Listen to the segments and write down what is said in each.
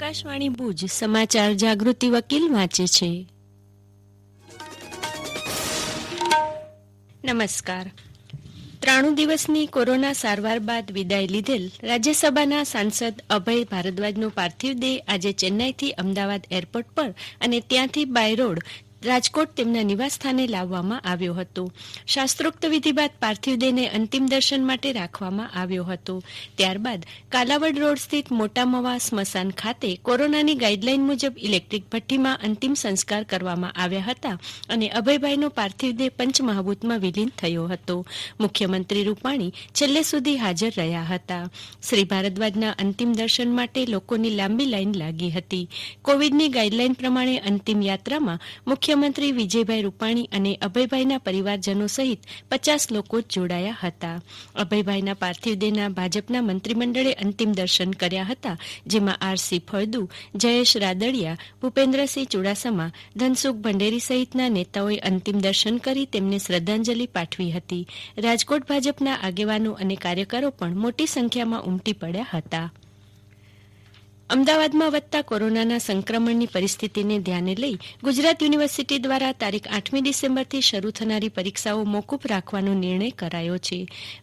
આકાશવાણી ભુજ સમાચાર જાગૃતિ વકીલ વાંચે છે. નમસ્કાર. 93 દિવસની કોરોના સારવાર બાદ વિદાય લીધેલ રાજ્યસભાના સાંસદ અભય ભારદ્વાજનો પાર્થિવ દેહ આજે ચેન્નાઈથી અમદાવાદ એરપોર્ટ પર અને ત્યાંથી બાય રોડ રાજકોટ તેમના નિવાસસ્થાને લાવવામાં આવ્યો હતો. શાસ્ત્રોક્ત વિધિ બાદ પાર્થિવ દેહને અંતિમ દર્શન માટે રાખવામાં આવ્યો હતો. ત્યારબાદ કાલાવડ રોડ સ્થિત મોટા મવા સ્મશાન ખાતે કોરોનાની ગાઈડલાઈન મુજબ ઇલેક્ટ્રિક ભઠ્ઠીમાં અંતિમ સંસ્કાર કરવામાં આવ્યા હતા અને અભયભાઈનો પાર્થિવ દેહ પંચમહાભૂતમાં વિલીન થયો હતો. મુખ્યમંત્રી રૂપાણી છેલ્લે સુધી હાજર રહ્યા હતા. શ્રી ભારદ્વાજના અંતિમ દર્શન માટે લોકોની લાંબી લાઈન લાગી હતી. કોવિડની ગાઈડલાઈન પ્રમાણે અંતિમ યાત્રામાં મુખ્યમંત્રી વિજયભાઈ રૂપાણી અને અભયભાઈના પરિવારજનો સહિત 50 લોકો જોડાયા હતા. અભયભાઈના પાર્થિવ દેહના ભાજપના મંત્રીમંડળે અંતિમ દર્શન કર્યા હતા, જેમાં આરસી ફળદુ, જયેશ રાદડિયા, ભૂપેન્દ્રસિંહ ચુડાસમા, ધનસુખ ભંડેરી સહિતના નેતાઓએ અંતિમ દર્શન કરી તેમને શ્રદ્ધાંજલિ પાઠવી હતી. રાજકોટ ભાજપના આગેવાનો અને કાર્યકરો પણ મોટી સંખ્યામાં ઉમટી પડ્યા હતા. અમદાવાદમાં વધતા કોરોનાના સંક્રમણની પરિસ્થિતિને ધ્યાને લઈ ગુજરાત યુનિવર્સિટી દ્વારા તારીખ 8મી ડિસેમ્બરથી શરૂ થનારી પરીક્ષાઓ મોકૂફ રાખવાનો નિર્ણય કરાયો છે.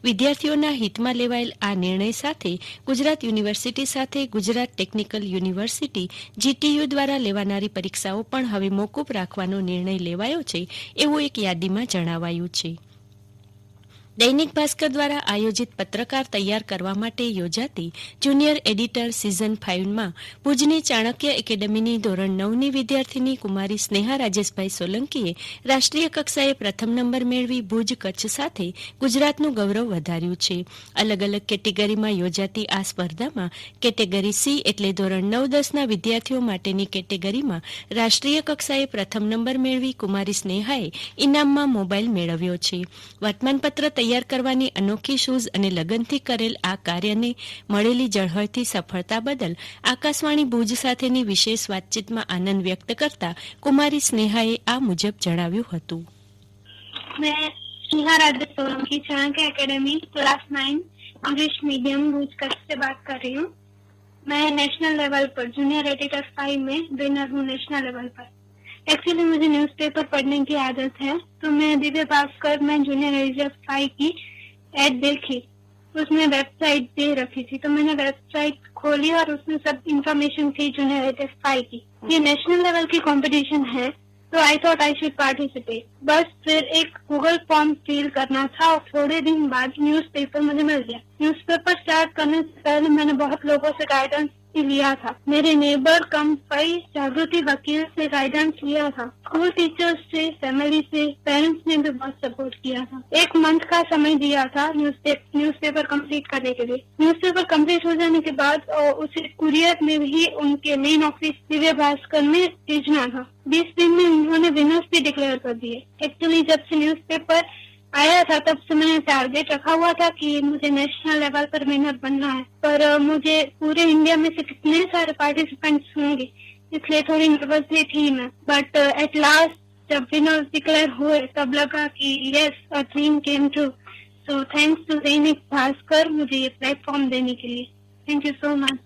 વિદ્યાર્થીઓના હિતમાં લેવાયેલ આ નિર્ણય સાથે ગુજરાત યુનિવર્સિટી સાથે ગુજરાત ટેકનિકલ યુનિવર્સિટી GTU દ્વારા લેવાનારી પરીક્ષાઓ પણ હવે મોકૂફ રાખવાનો નિર્ણય લેવાયો છે, એવું એક યાદીમાં જણાવાયું છે. દૈનિક ભાસ્કર દ્વારા આયોજિત પત્રકાર તૈયાર કરવા માટે યોજાતી જુનિયર એડિટર સિઝન 5માં ભુજની ચાણક્ય એકેડેમીની ધોરણ 9ની વિદ્યાર્થીની કુમારી સ્નેહા રાજેશભાઈ સોલંકીએ રાષ્ટ્રીય કક્ષાએ પ્રથમ નંબર મેળવી ભુજ કચ્છ સાથે ગુજરાતનું ગૌરવ વધાર્યું છે. અલગ અલગ કેટેગરીમાં યોજાતી આ સ્પર્ધામાં કેટેગરી C એટલે ધોરણ 9-10ના વિદ્યાર્થીઓ માટેની કેટેગરીમાં રાષ્ટ્રીય કક્ષાએ પ્રથમ નંબર મેળવી કુમારી સ્નેહાએ ઇનામમાં મોબાઈલ મેળવ્યો છે. વર્તમાનપત્ર તૈયાર કરવાની અનોખી સૂઝ અને લગનથી કરેલ આ કાર્યને મળેલી ઝળહળતી સફળતા બદલ આકાશવાણી ભુજ સાથેની વિશેષ વાતચીતમાં આનંદ વ્યક્ત કરતા કુમારી સ્નેહાએ આ મુજબ જણાવ્યું હતું. मैं Sneha Rajesh Solanki Chanakya academy class 9 English medium Bhuj Kutch से बात कर रही हूँ. मैं नेशनल लेवल पर जूनियर एडिटर 5 में विनर हूँ. नेशनल लेवल पर एक्चुअली मुझे न्यूज़पेपर पढ़ने की आदत है, तो मैं दिव्य भास्कर में जूनियर एडिटर 5 की एड देखी, उसमें वेबसाइट दे रखी थी, तो मैंने वेबसाइट खोली और उसमें सब इंफॉर्मेशन थी जूनियर एडिटर 5 की. ये नेशनल लेवल की कंपटीशन है, तो I thought I should participate. बस फिर एक गूगल फॉर्म फिल करना था और थोड़े दिन बाद न्यूज़पेपर मुझे मिल गया. न्यूज़पेपर स्टार्ट करने से पहले मैंने बहुत लोगों से गाइडेंस लिया था. मेरे नेबर कम भाई जागृति वकील से गाइडेंस लिया था. स्कूल टीचर्स से, फैमिली से, पेरेंट्स ने भी बहुत सपोर्ट किया था. 1 मंथ का समय दिया था न्यूज़पेपर कंप्लीट करने के लिए. न्यूज़पेपर कंप्लीट हो जाने के बाद उसे कुरियर में भी उनके मेन ऑफिस दिव्य भास्कर में भेजना था. 20 दिन में उन्होंने विनर्स भी डिक्लेयर कर दिए. एक्चुअली जब से न्यूज़पेपर आया था तब से मैंने टारगेट रखा हुआ था कि मुझे नेशनल लेवल पर विनर बनना है, पर मुझे पूरे इंडिया में से कितने सारे पार्टिसिपेंट्स होंगे इसलिए थोड़ी नर्वस भी थी मैं. बट एट लास्ट जब विनर डिक्लेयर हुए तब लगा कि yes a dream came true. So thanks to Dainik Bhaskar मुझे ये प्लेटफॉर्म देने के लिए. Thank you so much.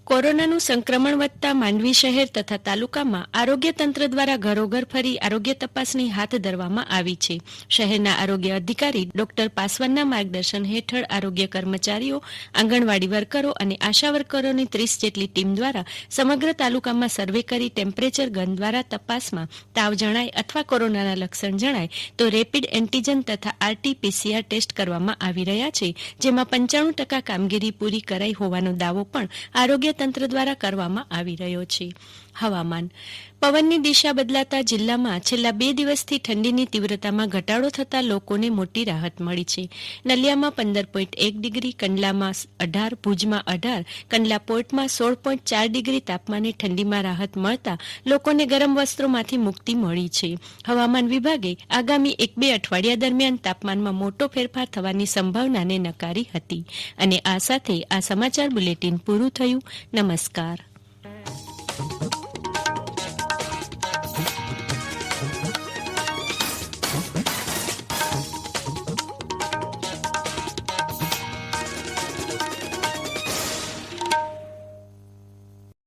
કોરોનાનું સંક્રમણ વધતા માંડવી શહેર તથા તાલુકામાં આરોગ્ય તંત્ર દ્વારા ઘરોઘર ફરી આરોગ્ય તપાસણી હાથ ધરવામાં આવી છે. શહેરના આરોગ્ય અધિકારી ડોક્ટર પાસવાનના માર્ગદર્શન હેઠળ આરોગ્ય કર્મચારીઓ, આંગણવાડી વર્કરો અને આશા વર્કરોની 30 જેટલી ટીમ દ્વારા સમગ્ર તાલુકામાં સર્વે કરી ટેમ્પરેચર ગન દ્વારા તપાસમાં તાવ જણાય અથવા કોરોનાના લક્ષણ જણાય તો રેપિડ એન્ટીજન તથા RT-PCR ટેસ્ટ કરવામાં આવી રહ્યા છે, જેમાં 95% કામગીરી પૂરી કરાઈ હોવાનો દાવો પણ આરોગ્ય તંત્ર દ્વારા કરવામાં આવી રહ્યો છે. હવામાન. પવનની દિશા બદલાતા જિલ્લામાં છેલ્લા 2 દિવસથી ઠંડીની તીવ્રતામાં ઘટાડો થતા લોકોને મોટી રાહત મળી છે. નલિયામાં 15.1 ડિગ્રી, કંડલામાં 18, ભુજમાં 18, કંડલા પોર્ટમાં 16.4 ડિગ્રી તાપમાને ઠંડીમાં રાહત મળતા લોકોને ગરમ વસ્ત્રોમાંથી મુક્તિ મળી છે. હવામાન વિભાગે આગામી 1-2 અઠવાડિયા દરમિયાન તાપમાનમાં મોટો ફેરફાર થવાની સંભાવનાને નકારી હતી. અને આ સાથે આ સમાચાર બુલેટિન પૂરું થયું. નમસ્કાર.